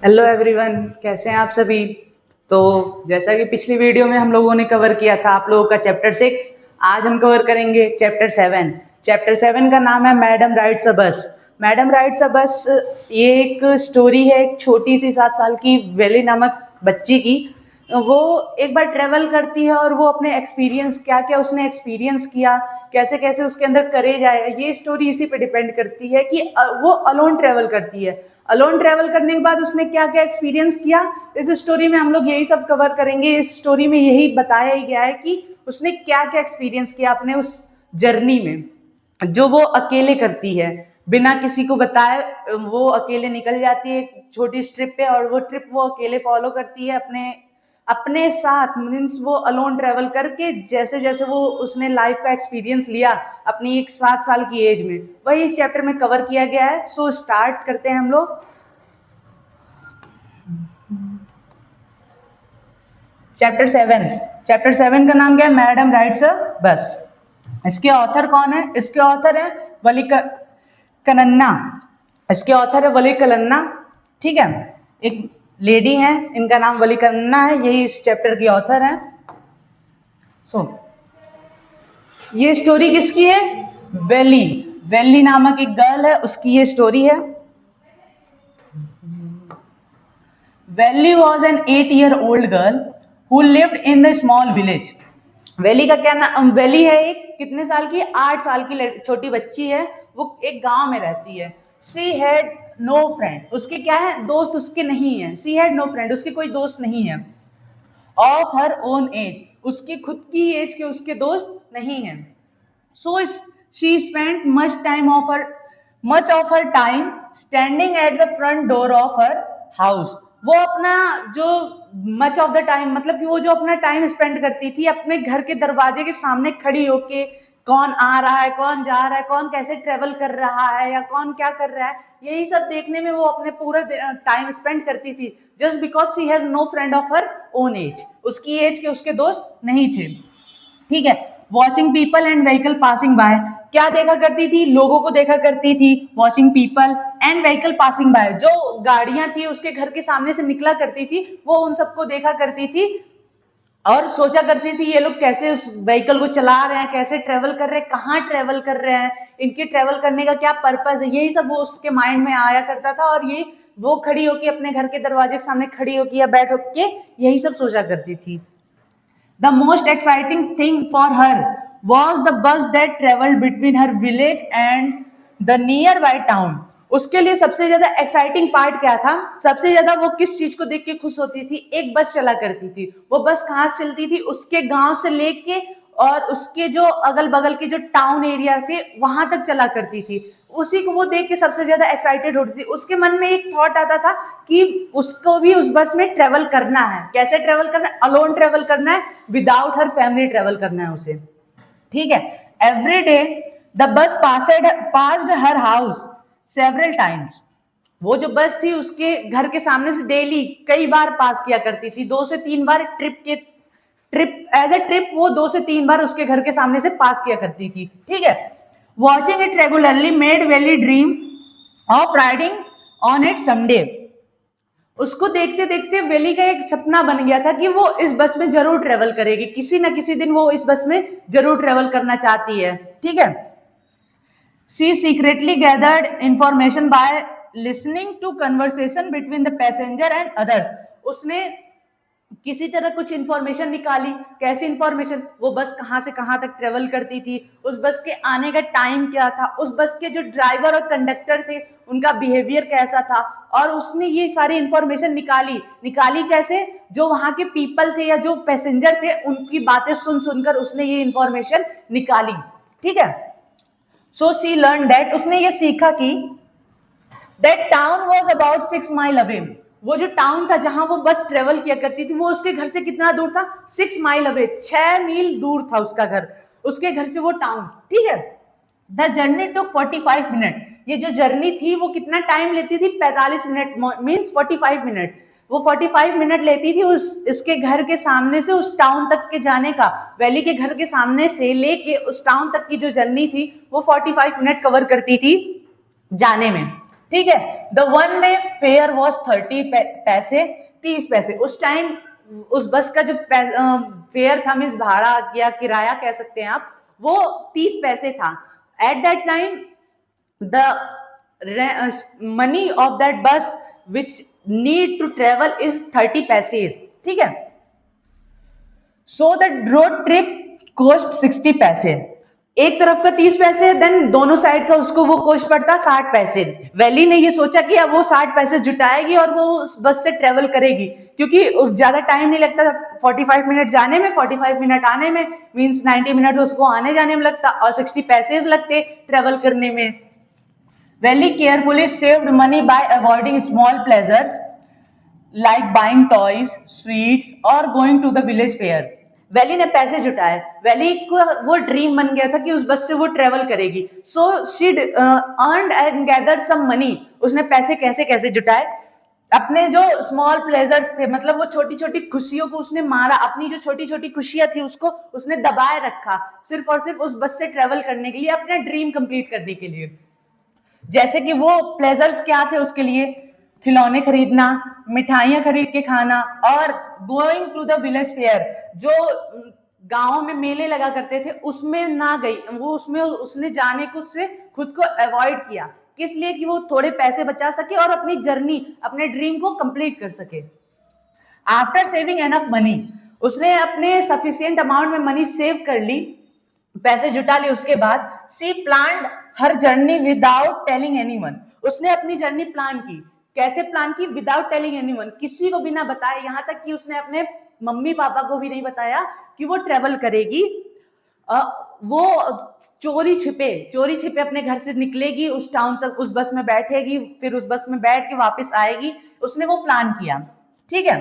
Hello everyone, कैसे हैं आप सभी। तो जैसा कि पिछली वीडियो में हम लोगों ने कवर किया था आप लोगों का चैप्टर 6, आज हम कवर करेंगे चैप्टर 7। चैप्टर 7 का नाम है मैडम राइड्स अ बस। मैडम राइड्स अ बस ये एक स्टोरी है एक छोटी सी 7 साल की वेली नामक बच्ची की। वो एक बार ट्रेवल करती है और वो अपने एक्सपीरियंस क्या क्या उसने एक्सपीरियंस किया, कैसे कैसे उसके अंदर करेज आया, ये स्टोरी इसी पे डिपेंड करती है कि वो अलोन ट्रेवल करती है। अलोन ट्रेवल करने के बाद उसने क्या क्या एक्सपीरियंस किया, इस स्टोरी में हम लोग यही सब कवर करेंगे। इस स्टोरी में यही बताया ही गया है कि उसने क्या क्या एक्सपीरियंस किया अपने उस जर्नी में जो वो अकेले करती है, बिना किसी को बताए। वो अकेले निकल जाती है एक छोटी ट्रिप पे और वो ट्रिप वो अकेले फॉलो करती है अपने अपने साथ। मीन्स वो अलोन ट्रेवल करके जैसे जैसे वो उसने लाइफ का एक्सपीरियंस लिया अपनी एक 7 साल की एज में, वही इस चैप्टर में कवर किया गया है। सो स्टार्ट करते हैं हम लोग। चैप्टर 7 का नाम क्या है? मैडम राइड्स अ बस। इसके ऑथर कौन है? इसके ऑथर है वली कनन्ना। इसके ऑथर है वली कलन्ना। ठीक है, एक लेडी है, इनका नाम वली कन्ना है, यही इस चैप्टर की ऑथर है। सो ये स्टोरी किसकी है? वेली। वेली नामक एक गर्ल है, उसकी ये स्टोरी है। Valli was an 8-year-old girl who lived in the small village. Valli का क्या नाम? वेली है एक कितने साल की? 8 साल की छोटी बच्ची है, वो एक गांव में रहती है। She had no friend. उसके क्या है? दोस्त उसके नहीं है। सी हैड नो फ्रेंड, उसके कोई दोस्त नहीं है। ऑफ हर ओन एज, उसकी खुद की एज के उसके दोस्त नहीं है। So she spent much of her time standing at the front door of her house। वो अपना जो मच ऑफ द टाइम मतलब कि वो जो अपना टाइम स्पेंड करती थी अपने घर के दरवाजे के सामने खड़ी होके, कौन आ रहा है, कौन जा रहा है, कौन कैसे ट्रेवल कर रहा है या कौन क्या कर रहा है, यही सब देखने में वो अपने पूरा टाइम स्पेंड करती थी। Just because she has no friend of her own age, उसकी एज के उसके दोस्त नहीं थे। ठीक है, watching people and vehicle passing by. क्या देखा करती थी? लोगों को देखा करती थी। Watching people and vehicle passing by, जो गाड़ियां थी उसके घर के सामने से निकला करती थी, वो उन सबको देखा करती थी और सोचा करती थी ये लोग कैसे उस व्हीकल को चला रहे हैं, कैसे ट्रेवल कर रहे हैं, कहाँ ट्रेवल कर रहे हैं, इनके ट्रेवल करने का क्या पर्पस है, यही सब वो उसके माइंड में आया करता था। और ये वो खड़ी होके अपने घर के दरवाजे के सामने खड़ी होके या बैठ होके यही सब सोचा करती थी। The most exciting thing for her was the bus that traveled between her village and the nearby town। उसके लिए सबसे ज्यादा एक्साइटिंग पार्ट क्या था? सबसे ज्यादा वो किस चीज को देख के खुश होती थी? एक बस चला करती थी। वो बस कहाँ से चलती थी? उसके गांव से लेके और उसके जो अगल बगल के जो टाउन एरिया थे वहां तक चला करती थी। उसी को वो देख के सबसे ज्यादा एक्साइटेड होती थी। उसके मन में एक थॉट आता था कि उसको भी उस बस में ट्रेवल करना है। कैसे ट्रेवल करना है? अलोन ट्रेवल करना है, विदाउट हर फैमिली ट्रेवल करना है उसे। ठीक है, every day the bus passed her house several times. वो जो बस थी उसके घर के सामने से डेली कई बार पास किया करती थी, 2 से 3 बार ट्रिप वो 2 से 3 बार उसके घर के सामने से पास किया करती थी। ठीक है, watching it regularly made Valli dream of riding on it someday. उसको देखते देखते वेली का एक सपना बन गया था कि वो इस बस में जरूर ट्रेवल करेगी, किसी ना किसी दिन वो इस बस में जरूर ट्रेवल करना चाहती है। ठीक है, she secretly gathered information by listening to conversation between the passenger and others. उसने किसी तरह कुछ इंफॉर्मेशन निकाली। कैसी इंफॉर्मेशन? वो बस कहां से कहां तक ट्रेवल करती थी, उस बस के आने का टाइम क्या था, उस बस के जो ड्राइवर और कंडक्टर थे उनका बिहेवियर कैसा था, और उसने ये सारी इंफॉर्मेशन निकाली कैसे? जो वहां के पीपल थे या जो पैसेंजर थे उनकी बातें सुन सुनकर उसने ये इंफॉर्मेशन निकाली। ठीक है, सो शी लर्न दैट, उसने ये सीखा कि that town was about 6 mile away. वो जो टाउन था जहां वो बस ट्रेवल किया करती थी वो उसके घर से कितना दूर था? 6 माइल अवे, 6 मील दूर था उसका घर, उसके घर से वो टाउन। ठीक है, द जर्नी टुक 45 मिनट। ये जो जर्नी थी वो कितना टाइम लेती थी? 45 मिनट, मीन्स 45 मिनट। वो 45 मिनट लेती थी इसके घर के सामने से उस टाउन तक के जाने का। वैली के घर के सामने से लेके उस टाउन तक की जो जर्नी थी वो 45 मिनट कवर करती थी जाने में। ठीक है, the one way fair was 30 पैसे, 30 पैसे। उस टाइम उस बस का जो फेयर था, मीन्स भाड़ा या किराया कह सकते हैं आप, वो 30 पैसे था। At that time the money of that bus which need to travel is 30 पैसेज, ठीक है। So the road trip cost 60 पैसे। एक तरफ का 30 पैसे, देन दोनों साइड का उसको वो कॉस्ट पड़ता 60 पैसे। वैली ने ये सोचा कि अब वो 60 पैसे जुटाएगी और वो उस बस से ट्रेवल करेगी, क्योंकि ज्यादा टाइम नहीं लगता, 45 मिनट जाने में, 45 मिनट आने में, मींस 90 मिनट उसको आने जाने में लगता और 60 पैसे लगते ट्रेवल करने में। Valli carefully saved money by avoiding small pleasures like buying toys, sweets और going to the village fair. Valli ने पैसे जुटाए, वैली को वो ड्रीम बन गया था कि उस बस से वो ट्रेवल करेगी। So she earned and gathered some money. उसने पैसे कैसे कैसे जुटाए, अपने जो स्मॉल प्लेजर्स थे, मतलब वो छोटी छोटी खुशियों को उसने मारा, अपनी जो छोटी छोटी खुशियां थी उसको उसने दबाए रखा, सिर्फ और सिर्फ उस बस से ट्रेवल करने के लिए, अपना ड्रीम कंप्लीट करने के लिए। जैसे कि वो प्लेजर्स क्या थे उसके लिए, खिलौने खरीदना, मिठाइयां खरीद के खाना, और going to the village fair, जो गांव में मेले लगा करते थे उसमें ना गई वो, उसमें उसने जाने को से खुद को अवॉइड किया। किस लिए? कि वो थोड़े पैसे बचा सके और अपनी जर्नी, अपने ड्रीम को कंप्लीट कर सके। आफ्टर सेविंग एनफ मनी, उसने अपने सफिशिएंट अमाउंट में मनी सेव कर ली, पैसे जुटा लिए। उसके बाद she planned her journey without telling anyone. उसने अपनी जर्नी प्लान की। कैसे प्लान की? विदाउट टेलिंग एनीवन, किसी को भी ना बताए, यहां तक कि उसने अपने मम्मी पापा को भी नहीं बताया कि वो ट्रेवल करेगी। वो चोरी छिपे अपने घर से निकलेगी, उस टाउन तक उस बस में बैठेगी, फिर उस बस में बैठ के वापस आएगी। उसने वो प्लान किया, ठीक है।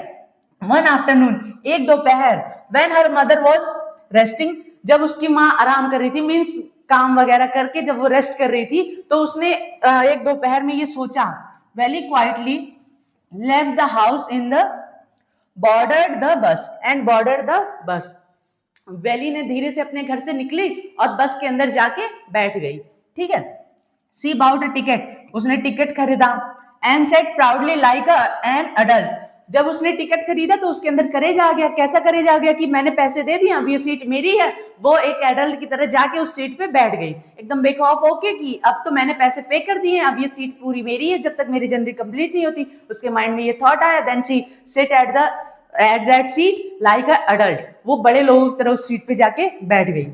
वन आफ्टरनून, एक दोपहर, when her mother was resting, जब उसकी माँ आराम कर रही थी, मीन्स काम वगैरह करके जब वो रेस्ट कर रही थी, तो उसने एक दोपहर में ये सोचा, very quietly left the house in the bordered the bus and border the bus. Valli ने धीरे से अपने घर से निकली और बस के अंदर जाके बैठ गई, ठीक है। सी बाउट अ टिकट, उसने टिकट खरीदा। And said proudly like an adult, जब उसने टिकट खरीदा तो उसके अंदर करेज आ गया। कैसा करेज आ गया? कि मैंने पैसे दे दिए, अब ये सीट मेरी है। वो एक एडल्ट की तरह जाके उस सीट पे बैठ गई, एकदम बेखौफ होके कि अब तो मैंने पैसे पे कर दिए, अब ये सीट पूरी मेरी है जब तक मेरी जर्नी कंप्लीट नहीं होती। उसके माइंड में ये थॉट आया। Then she sit at that seat like a adult, वो बड़े लोगों की तरह उस सीट पे जाके बैठ गई,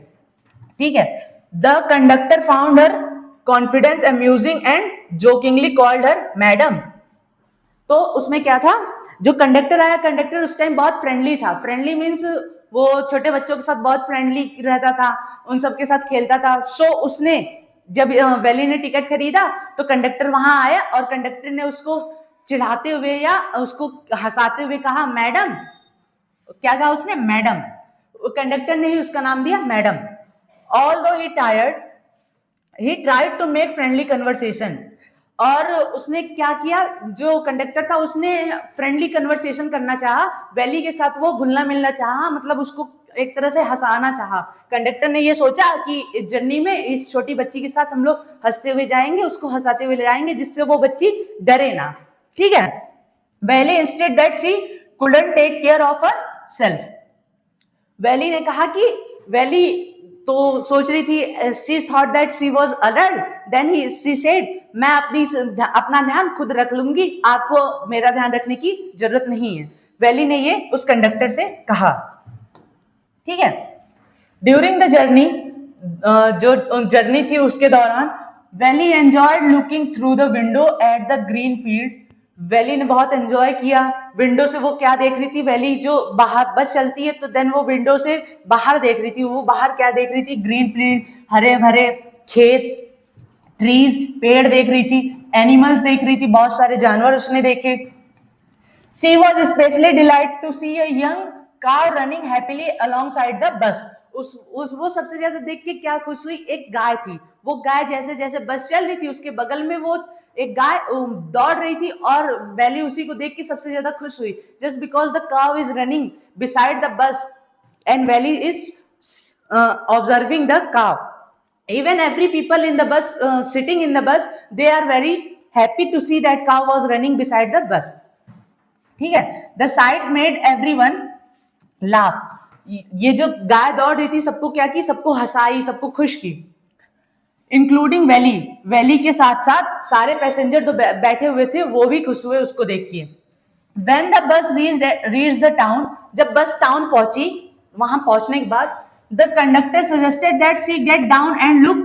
ठीक है। The conductor found her confidence amusing and jokingly called her madam. तो उसमें क्या था, जो कंडक्टर आया, कंडक्टर उस टाइम बहुत फ्रेंडली था। फ्रेंडली मीन्स वो छोटे बच्चों के साथ बहुत फ्रेंडली रहता था, उन सबके साथ खेलता था। सो उसने जब वैली ने टिकट खरीदा तो कंडक्टर वहां आया और कंडक्टर ने उसको चिढ़ाते हुए या उसको हंसाते हुए कहा मैडम। क्या कहा उसने? मैडम। कंडक्टर ने ही उसका नाम दिया madam. Although he tired, he tried to make friendly conversation, और उसने क्या किया, जो कंडक्टर था उसने फ्रेंडली कन्वर्सेशन करना चाहा, वैली के साथ वो घुलना मिलना चाहा, मतलब उसको एक तरह से हंसाना चाहा। कंडक्टर ने ये सोचा कि इस जर्नी में इस छोटी बच्ची के साथ हम लोग हंसते हुए जाएंगे, उसको हंसाते हुए ले जाएंगे, जिससे वो बच्ची डरे ना, ठीक है। Valli instead that she couldn't take care of her self, Valli ने कहा कि वैली तो सोच रही थी, she thought that she was adult, then he she said मैं अपना ध्यान खुद रख लूंगी, आपको मेरा ध्यान रखने की जरूरत नहीं है। वैली ने ये उस कंडक्टर से कहा, ठीक है। ड्यूरिंग द जर्नी, जो जर्नी थी उसके दौरान, valley enjoyed looking through the window at the green fields. Valley ने बहुत एंजॉय किया, विंडो से वो क्या देख रही थी, वैली जो बाहर बस चलती है तो देन वो विंडो से बाहर देख रही थी। वो बाहर क्या देख रही थी? ग्रीन फील्ड, हरे भरे खेत, ट्रीज, पेड़ देख रही थी, एनिमल्स देख रही थी, बहुत सारे जानवर उसने देखे। She was specially delight to see a young car running happily alongside the bus. वो सबसे ज्यादा देख के क्या खुश हुई? एक गाय थी। वो गाय जैसे जैसे बस चल रही थी उसके बगल में वो एक गाय दौड़ रही थी, और वैली उसी को देख के सबसे ज्यादा खुश हुई। Just because the cow is running beside the bus and valley is observing the cow. Even every people in the bus, sitting in the bus, they are very happy to see that cow was running beside the bus. ठीक है, the site made everyone laugh, ये जो गाय दौड़ रही थी सबको क्या की, सबको हंसाई, सबको खुश की, इंक्लूडिंग वैली, वैली के साथ साथ सारे पैसेंजर जो बैठे हुए थे वो भी खुश हुए उसको देख के। When the bus reached the town, जब बस टाउन पहुंची, वहां पहुंचने के बाद the conductor suggested that she get down and look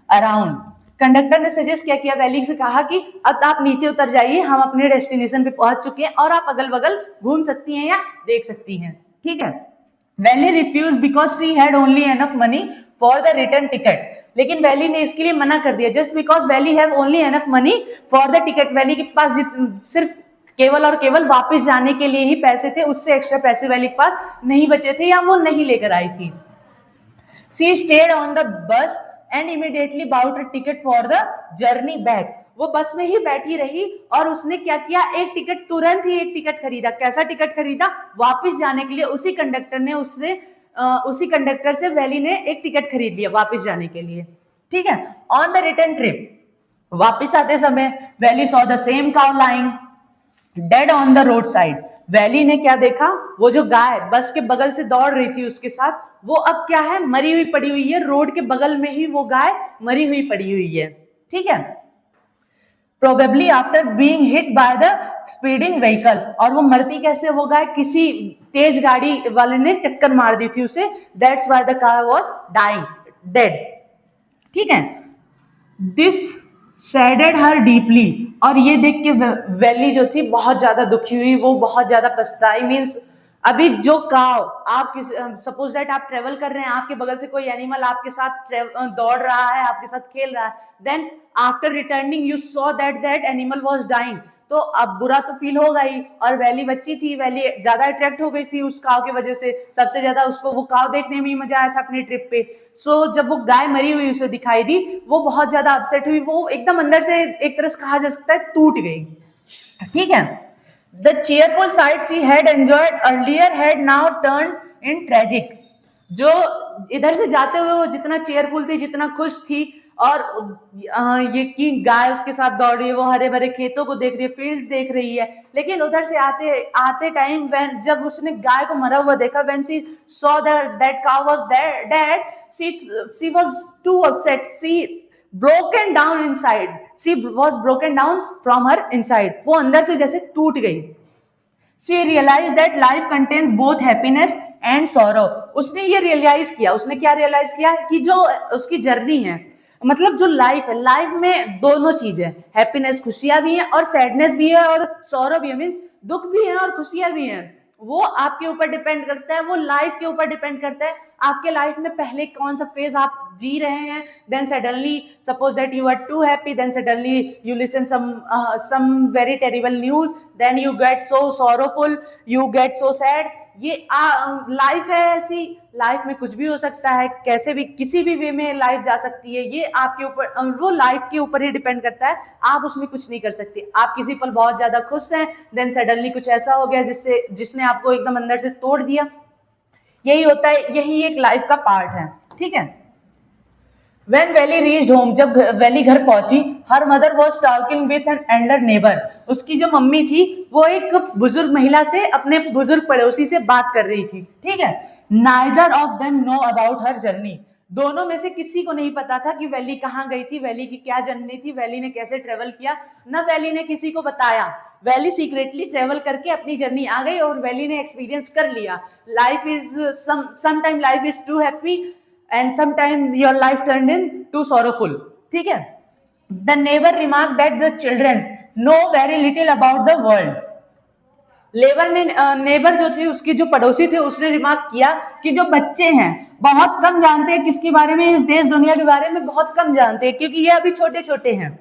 around. Conductor ने सजेस्ट क्या किया, वैली से कहा कि अब आप नीचे उतर जाइए, हम अपने डेस्टिनेशन पे पहुंच चुके हैं और आप अगल बगल घूम सकती हैं या देख सकती हैं। ठीक है, Valli refuse because she had only enough money for the return ticket, लेकिन वैली ने इसके लिए मना कर दिया, just because Valli have only enough money for the ticket, Valli के पास सिर्फ केवल और केवल वापस जाने के लिए ही पैसे थे, उससे एक्स्ट्रा पैसे वैली के पास नहीं बचे थे या वो नहीं लेकर आई थी। She stayed on the bus and immediately bought a ticket for the journey back. वो बस में ही बैठी रही और उसने क्या किया, एक टिकट, तुरंत ही एक टिकट खरीदा। कैसा टिकट खरीदा, वापस जाने के लिए। उसी कंडक्टर से वैली ने एक टिकट खरीद लिया वापस जाने के लिए। ठीक है, ऑन द रिटर्न ट्रिप, वापस आते समय valley saw the same cow lying dead on the road side. Valley ने क्या देखा, वो जो गाय बस के बगल से दौड़ रही थी उसके साथ, वो अब क्या है, मरी हुई पड़ी हुई है, रोड के बगल में ही वो गाय मरी हुई पड़ी हुई है। ठीक है, probably after being hit by the speeding vehicle, और वो मरती कैसे, वो गाय किसी तेज गाड़ी वाले ने टक्कर मार दी थी उसे, that's why the car was dying dead. ठीक है, दिस सैडेड हर डीपली, और ये देख के वैली जो थी बहुत ज्यादा दुखी हुई, वो बहुत ज्यादा पछताई। मीन्स अभी जो काव, आप सपोज दैट आप ट्रेवल कर रहे हैं, आपके बगल से कोई एनिमल आपके साथ दौड़ रहा है, आपके साथ खेल रहा है, then after returning you saw that animal was dying, तो अब बुरा तो फील होगा ही। और वैली बच्ची थी, वैली ज्यादा अट्रैक्ट हो गई थी उस काव की वजह से, सबसे ज्यादा उसको वो काव देखने में ही मजा आया था अपनी ट्रिप पे। सो जब वो गाय मरी हुई उसे दिखाई दी, वो बहुत ज्यादा अपसेट हुई, वो एकदम अंदर से एक तरह से कहा जा सकता है टूट गई। ठीक है, the cheerful sight she had enjoyed earlier had now turned in tragic, जो इधर से जाते हुए वो जितना चेयरफुल थी, जितना खुश थी, और ये कि गाय उसके साथ दौड़ रही है, वो हरे भरे खेतों को देख रही है, फील्ड्स देख रही है, लेकिन उधर से आते टाइम व्हेन जब उसने गाय को मरा हुआ देखा, when she saw that cow was dead, she was too upset, she broken down inside, she was broken down from her inside, वो अंदर से जैसे टूट गई। She realized that life contains both happiness and sorrow, उसने ये realise किया, उसने क्या रियलाइज किया कि जो उसकी जर्नी है, मतलब जो लाइफ है, लाइफ में दोनों चीज है, हैप्पीनेस खुशियां भी हैं और सैडनेस भी है और सौरव भी है, मीन्स दुख भी है और खुशियां भी हैं। वो आपके ऊपर डिपेंड करता है, वो लाइफ के ऊपर डिपेंड करता है, आपके लाइफ में पहले कौन सा फेज आप जी रहे हैं। Then suddenly suppose that you are too happy, then suddenly you listen some very terrible news, then you get so sorrowful, you get so sad. ये लाइफ है ऐसी, लाइफ में कुछ भी हो सकता है, कैसे भी किसी भी वे में लाइफ जा सकती है, ये आपके ऊपर, वो लाइफ के ऊपर ही डिपेंड करता है, आप उसमें कुछ नहीं कर सकते। आप किसी पल बहुत ज्यादा खुश हैं, देन सडनली कुछ ऐसा हो गया जिसने आपको एकदम अंदर से तोड़ दिया। यही होता है, यही एक लाइफ का पार्ट है। ठीक है, When Valley reached home, जब वैली घर पहुंची, her mother was talking with an elder neighbor, उसकी जो मम्मी थी वो एक बुजुर्ग महिला से, अपने बुजुर्ग पड़ोसी से बात कर रही थी। ठीक है, neither of them know about her journey, दोनों में से किसी को नहीं पता था कि वैली कहाँ गई थी, वैली की क्या जर्नी थी, वैली ने कैसे ट्रेवल किया, न वैली ने किसी को बताया। वैली सीक्रेटली ट्रेवल करके अपनी जर्नी आ गई और वैली ने एक्सपीरियंस कर लिया। Life is sometime life is too happy and sometime your life turned into sorrowful. ठीक है, the neighbor remarked that the children know very little about the world. Neighbour जो थे, उसके जो पड़ोसी थे, उसने रिमार्क किया कि जो बच्चे हैं बहुत कम जानते हैं किसके बारे में, इस देश दुनिया के बारे में बहुत कम जानते हैं, क्योंकि ये अभी छोटे छोटे हैं।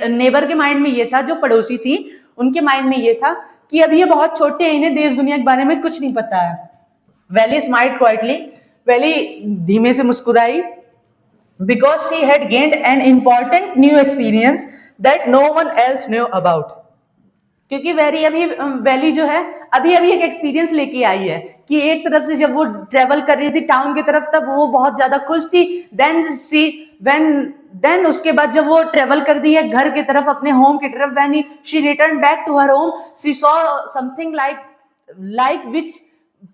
नेबर के माइंड में ये था, जो पड़ोसी थी उनके माइंड में ये था कि अभी ये बहुत छोटे हैं, इन्हें देश दुनिया के बारे में कुछ नहीं पता है। वैली स्माइल्ड क्वाइटली, वैली धीमे से मुस्कुराई, because she had gained an important new experience that no one else knew about, क्योंकि वैली जो है अभी एक एक्सपीरियंस लेके आई है कि एक तरफ से जब वो ट्रेवल कर रही थी टाउन की तरफ, तब वो बहुत ज्यादा खुश थी, देन शी व्हेन देन उसके बाद जब वो ट्रेवल कर दी है घर की तरफ, अपने होम की तरफ, when she return back to her home, she saw something like which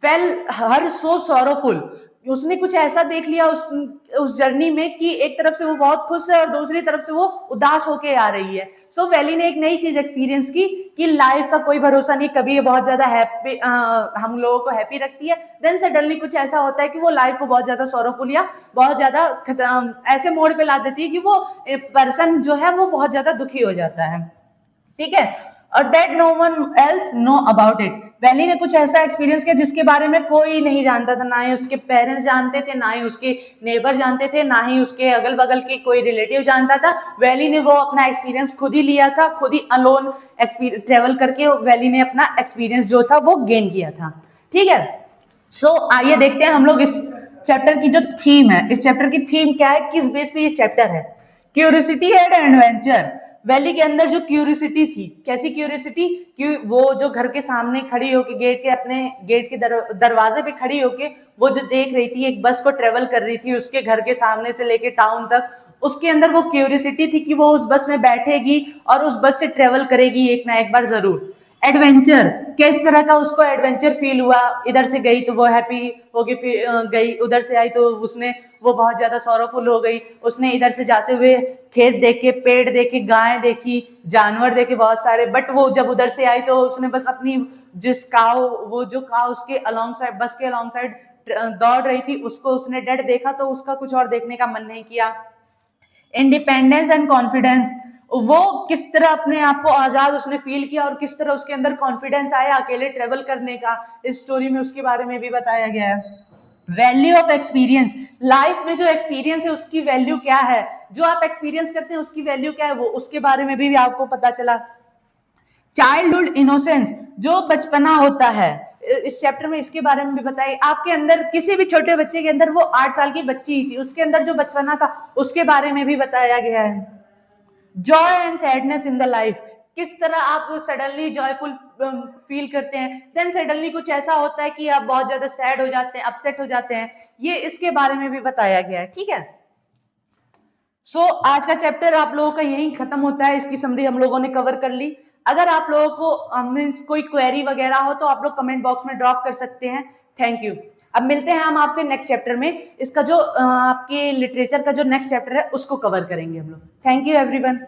fell her so sorrowful. उसने कुछ ऐसा देख लिया उस जर्नी में कि एक तरफ से वो बहुत खुश है और दूसरी तरफ से वो उदास होके आ रही है। सो वैली ने एक नई चीज एक्सपीरियंस की कि लाइफ का कोई भरोसा नहीं, कभी ये बहुत ज्यादा हैप्पी हम लोगों को हैप्पी रखती है, देन सडनली कुछ ऐसा होता है कि वो लाइफ को बहुत ज्यादा सॉरोफुल या बहुत ज्यादा ऐसे मोड़ पे ला देती है कि वो पर्सन जो है वो बहुत ज्यादा दुखी हो जाता है। ठीक है, और that no one else know about it. Valli ने कुछ ऐसा एक्सपीरियंस किया जिसके बारे में कोई नहीं जानता था, ना ही उसके पेरेंट्स जानते थे, ना ही उसके नेबर जानते थे, ना ही उसके अगल बगल के कोई रिलेटिव जानता था। वैली ने वो अपना एक्सपीरियंस खुद ही लिया था, खुद ही अलोन ट्रेवल करके वैली ने अपना एक्सपीरियंस जो था वो गेन किया था। ठीक है, सो आइए देखते हैं हम लोग इस चैप्टर की जो थीम है, इस चैप्टर की थीम क्या है, किस बेस पे ये चैप्टर है। Curiosity and adventure. वैली के अंदर जो क्यूरियोसिटी थी, कैसी क्यूरियोसिटी कि वो जो घर के सामने खड़ी होके अपने गेट के दरवाजे पे खड़ी होके वो जो देख रही थी, एक बस को ट्रेवल कर रही थी उसके घर के सामने से लेके टाउन तक, उसके अंदर वो क्यूरियोसिटी थी कि वो उस बस में बैठेगी और उस बस से ट्रेवल करेगी एक ना एक बार जरूर। एडवेंचर, किस तरह का उसको एडवेंचर फील हुआ, इधर से गई तो वो हैप्पी हो गई, उधर से आई तो उसने वो बहुत ज्यादा सॉरोफुल हो गई, उसने इधर से जाते हुए खेत देखे, पेड़ देखे, गाय देखी, जानवर देखे बहुत सारे, बट वो जब उधर से आई तो उसने बस अपनी वो जो काव उसके अलॉन्ग साइड, बस के अलॉन्ग साइड दौड़ रही थी, उसको उसने डेड देखा तो उसका कुछ और देखने का मन नहीं किया। इंडिपेंडेंस एंड कॉन्फिडेंस, वो किस तरह अपने आप को आजाद उसने फील किया और किस तरह उसके अंदर कॉन्फिडेंस आया अकेले ट्रेवल करने का, इस स्टोरी में उसके बारे में भी बताया गया है। वैल्यू ऑफ एक्सपीरियंस, लाइफ में जो एक्सपीरियंस है उसकी वैल्यू क्या है, जो आप एक्सपीरियंस करते हैं उसकी वैल्यू क्या है, वो उसके बारे में भी आपको पता चला। चाइल्डहुड इनोसेंस, जो बचपना होता है, इस चैप्टर में इसके बारे में भी बताया। आपके अंदर किसी भी छोटे बच्चे के अंदर, वो 8 साल की बच्ची ही थी, उसके अंदर जो बचपना था उसके बारे में भी बताया गया है। Joy and sadness in the life, किस तरह आप सडनली जॉयफुल फील करते हैं, देन सडनली कुछ ऐसा होता है कि आप बहुत ज्यादा सैड हो जाते हैं, अपसेट हो जाते हैं, ये इसके बारे में भी बताया गया है। ठीक है, सो आज का चैप्टर आप लोगों का यही खत्म होता है, इसकी समरी हम लोगों ने कवर कर ली। अगर आप लोगों को मीन्स कोई क्वेरी वगैरह हो तो आप लोग कमेंट बॉक्स में ड्रॉप कर सकते हैं। Thank you. अब मिलते हैं हम आपसे नेक्स्ट चैप्टर में, इसका जो आपके लिटरेचर का जो नेक्स्ट चैप्टर है उसको कवर करेंगे हम लोग। Thank you everyone.